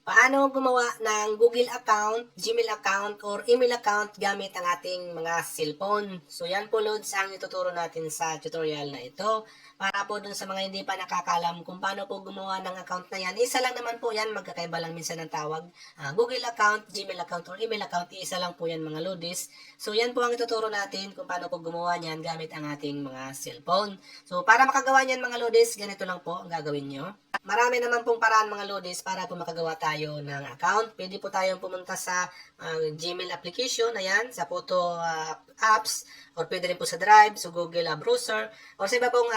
Paano gumawa ng Google account, Gmail account, or email account gamit ang ating mga cellphone? So yan po Lods ang ituturo natin sa tutorial na ito. Para po dun sa mga hindi pa nakakalam kung paano po gumawa ng account na yan, isa lang naman po yan, magkakaiba lang minsan ng tawag. Google account, Gmail account, or email account, isa lang po yan mga Lodis. So yan po ang ituturo natin kung paano po gumawa niyan gamit ang ating mga cellphone. So para makagawa niyan mga Lodis, ganito lang po ang gagawin nyo. Marami naman pong paraan mga Lodis para po makagawa tayo ng account. Pwede po tayong pumunta sa Gmail application, ayan, sa photo apps, or pwede rin po sa Drive, sa Google browser, or sa iba pong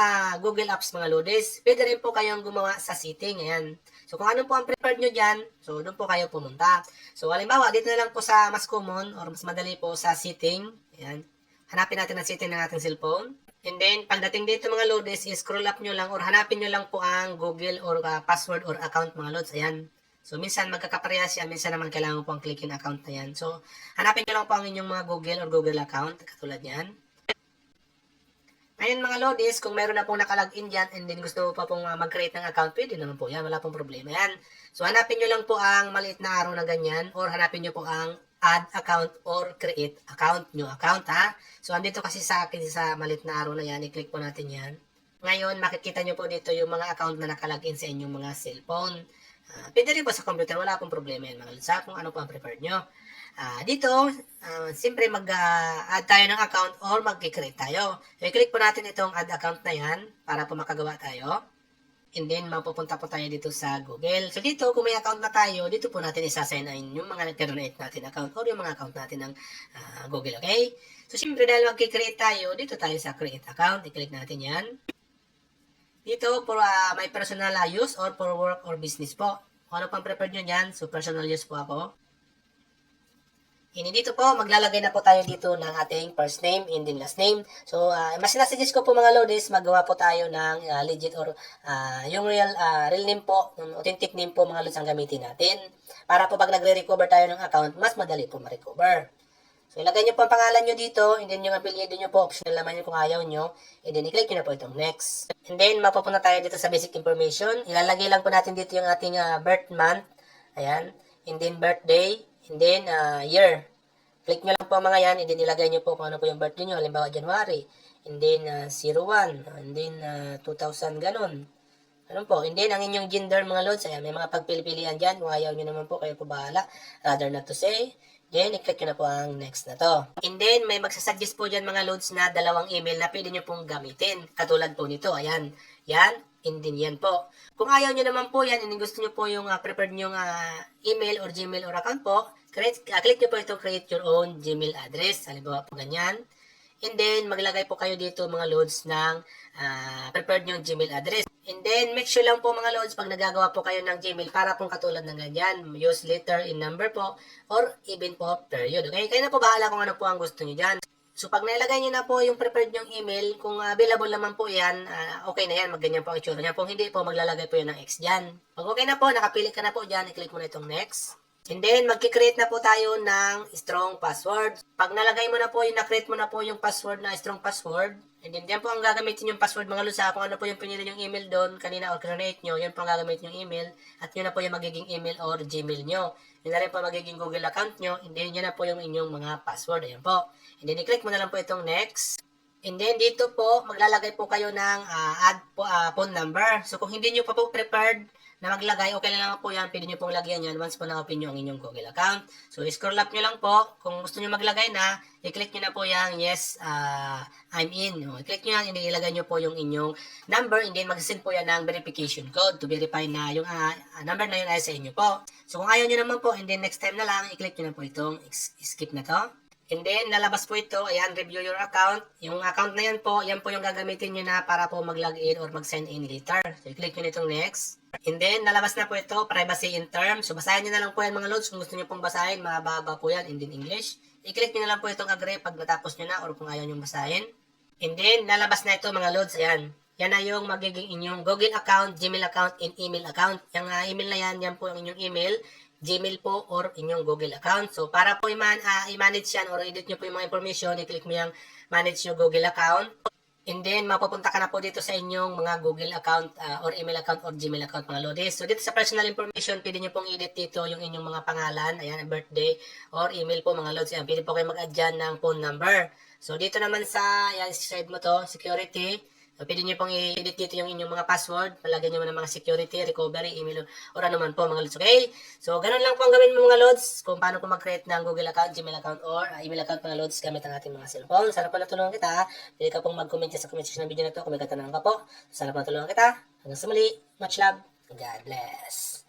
Google apps mga Lodis. Pwede rin po kayong gumawa sa setting, ayan. So kung ano po ang preferred nyo dyan, so doon po kayo pumunta. So halimbawa, dito na lang po sa mas common, or mas madali po sa setting, ayan. Hanapin natin ang setting ng ating cellphone. And then, pagdating dito mga Lodis, scroll up nyo lang or hanapin nyo lang po ang Google or password or account mga Lods. Ayan. So, minsan magkakaparehas yan. Minsan naman kailangan po ang click in account na yan. So, hanapin nyo lang po ang inyong mga Google or Google account. Katulad yan. Ngayon mga Lodis, kung meron na pong nakalagin dyan and then gusto mo pa pong mag-create ng account, pwede naman po yan. Wala pong problema yan. So, hanapin nyo lang po ang maliit na arrow na ganyan or hanapin nyo po ang add account or create account, new account ha. So, andito kasi sa akin sa maliit na arrow na yan, i-click po natin yan. Ngayon, makikita nyo po dito yung mga account na nakalagin sa inyong mga cellphone. Pwede rin po sa computer, wala pong problema yan mga Lods, kung ano po ang preferred nyo. Dito, siyempre mag-add tayo ng account or mag-create tayo. So, i-click po natin itong add account na yan para po makagawa tayo. And then, mapupunta po tayo dito sa Google. So, dito, kung may account na tayo, dito po natin isa-sign in yung mga nag-donate natin account or yung mga account natin ng Google, okay? So, siyempre, dahil mag-create tayo, dito tayo sa create account. I-click natin yan. Dito, for my personal use or for work or business po. Kung ano pang preferred nyo dyan, so personal use po ako. And dito po, maglalagay na po tayo dito ng ating first name and then last name. So, mas sinasuggest ko po mga Lodis, magawa po tayo ng legit or yung real name po, authentic name po mga Lods ang gamitin natin. Para po pag nagre-recover tayo ng account, mas madali po ma-recover. So, ilagay nyo po ang pangalan nyo dito, and then yung apelyido nyo po, optional naman yun kung ayaw nyo, and then i-click nyo na po itong next. And then, mapupunta tayo dito sa basic information. Ilalagay lang po natin dito yung ating birth month, ayan, and then birthday, and then year. Click nyo lang po mga yan, and then ilagay nyo po kung ano po yung birthday nyo, halimbawa January, and then 01, and then 2000, ganun. Ano po, and then ang inyong gender mga Lods, ayan, may mga pagpili-pilian dyan, kung ayaw nyo naman po, kayo po bahala, rather not to say. Then, i-click nyo na po ang next na to. And then, may magsasuggest po dyan mga Lods na dalawang email na pwede nyo pong gamitin. Katulad po nito, ayan. Yan, and then yan po. Kung ayaw nyo naman po yan, and gusto nyo po yung preferred nyong email or Gmail or account po, click nyo po itong create your own Gmail address. Halimbawa po ganyan. And then, maglagay po kayo dito mga Lods ng preferred nyong Gmail address. And then, make sure lang po mga Lods, pag nagagawa po kayo ng Gmail, para pong katulad ng ganyan, use letter in number po, or even po period. Okay? Kayo na po bahala kung ano po ang gusto nyo dyan. So, pag nailagay nyo na po yung preferred nyong email, kung available naman po yan, okay na yan, magganyan po ang itsura niya. Kung hindi po, maglalagay po yan ng X dyan. Pag okay na po, nakapili ka na po dyan, i-click mo na itong next. And then, magkikreate na po tayo ng strong password. Pag nalagay mo na po, na-create mo na po yung password na strong password, and then, yan po ang gagamitin yung password mga Lods. Kung ano po yung pinili yung email doon kanina or create nyo, yan po ang gagamitin yung email, at yun na po yung magiging email or Gmail nyo. Yun na rin po magiging Google account nyo, and then, yun na po yung inyong mga password. Ayan po. And then, i-click mo na lang po itong next. And then, dito po, maglalagay po kayo ng add phone number. So, kung hindi nyo pa po prepared na maglagay, okay lang po yan. Pwede nyo pong lagyan yan once po na-open nyo ang inyong Google account. So, scroll up nyo lang po. Kung gusto nyo maglagay na, i-click nyo na po yung yes, I'm in. I-click nyo yan, and ilagay nyo po yung inyong number, and then mag-send po yan ng verification code to verify na yung number na yun ay sa inyo po. So, kung ayaw nyo naman po, and then next time na lang, i-click nyo na po itong skip na to. And then, lalabas po ito, ayan, review your account. Yung account na yan po yung gagamitin nyo na para po mag-login or mag-sign in later. So, i-click nyo nitong next. And then, lalabas na po ito, privacy in terms. So, basahin nyo na lang po yan mga Lods. Kung gusto nyo pong basahin, mababa po yan, and then English. I-click nyo na lang po itong agree pag natapos nyo na or kung ayaw nyo basahin. And then, lalabas na ito mga Lods, ayan. Yan na yung magiging inyong Google account, Gmail account, and email account. Yung email na yan po yung inyong email, Gmail po, or inyong Google account. So, para po i-manage yan or edit nyo po yung mga information, i-click mo yung manage your Google account. And then, mapupunta ka na po dito sa inyong mga Google account or email account or Gmail account mga lodis. So, dito sa personal information, pwede nyo pong edit dito yung inyong mga pangalan, ayan, birthday, or email po mga lods. Ayan, pwede po kayo mag-add dyan ng phone number. So, dito naman sa, ayan, side mo to, security. So, pwede nyo pong i-edit dito yung inyong mga password. Palagyan nyo ng mga security, recovery, email, or ano man po mga lods. Okay? So, ganun lang po ang gawin mo mga lods kung paano po mag-create ng Google account, Gmail account, or email account mga lods gamit ang ating mga cellphone. Sana po natulungan kita. Pwede ka pong mag-comment sa comment section ng video na to kung may katanungan ka po. Sana po natulungan kita. Hanggang sa muli. Much love. God bless.